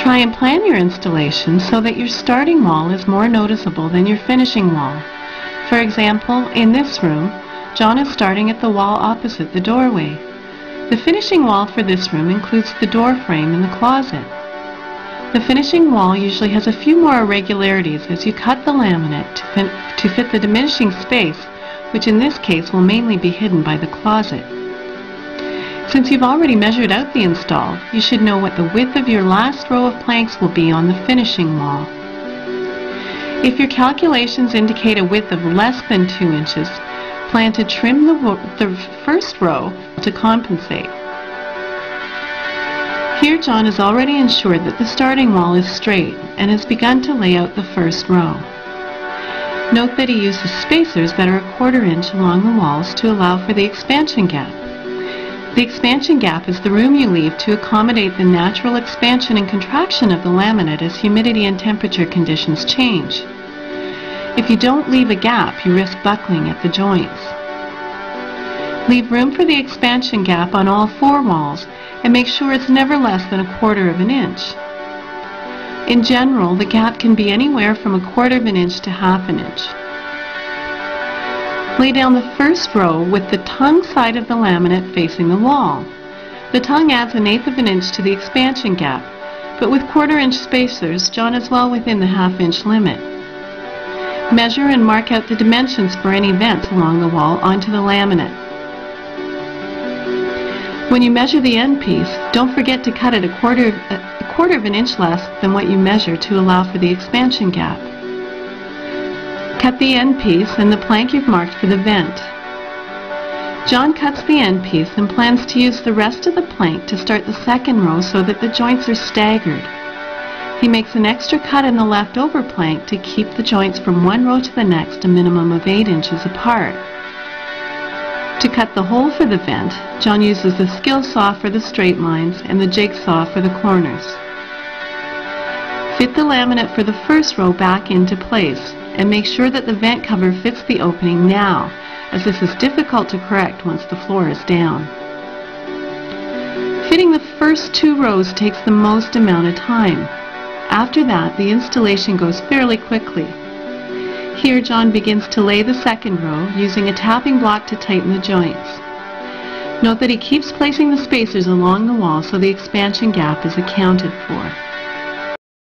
Try and plan your installation so that your starting wall is more noticeable than your finishing wall. For example, in this room, John is starting at the wall opposite the doorway. The finishing wall for this room includes the door frame and the closet. The finishing wall usually has a few more irregularities as you cut the laminate to fit the diminishing space, which in this case will mainly be hidden by the closet. Since you've already measured out the install, you should know what the width of your last row of planks will be on the finishing wall. If your calculations indicate a width of less than 2 inches, plan to trim the first row to compensate. Here John has already ensured that the starting wall is straight and has begun to lay out the first row. Note that he uses spacers that are 1/4 inch along the walls to allow for the expansion gap. The expansion gap is the room you leave to accommodate the natural expansion and contraction of the laminate as humidity and temperature conditions change. If you don't leave a gap, you risk buckling at the joints. Leave room for the expansion gap on all 4 walls and make sure it's never less than 1/4 inch. In general, the gap can be anywhere from 1/4 inch to 1/2 inch. Lay down the first row with the tongue side of the laminate facing the wall. The tongue adds 1/8 inch to the expansion gap, but with 1/4 inch spacers, John is well within the 1/2 inch limit. Measure and mark out the dimensions for any vents along the wall onto the laminate. When you measure the end piece, don't forget to cut it a quarter of an inch less than what you measure to allow for the expansion gap. Cut the end piece and the plank you've marked for the vent. John cuts the end piece and plans to use the rest of the plank to start the second row so that the joints are staggered. He makes an extra cut in the leftover plank to keep the joints from one row to the next a minimum of 8 inches apart. To cut the hole for the vent, John uses the skill saw for the straight lines and the jigsaw for the corners. Fit the laminate for the first row back into place and make sure that the vent cover fits the opening now, as this is difficult to correct once the floor is down. Fitting the first 2 rows takes the most amount of time. After that, the installation goes fairly quickly. Here John begins to lay the second row using a tapping block to tighten the joints. Note that he keeps placing the spacers along the wall so the expansion gap is accounted for.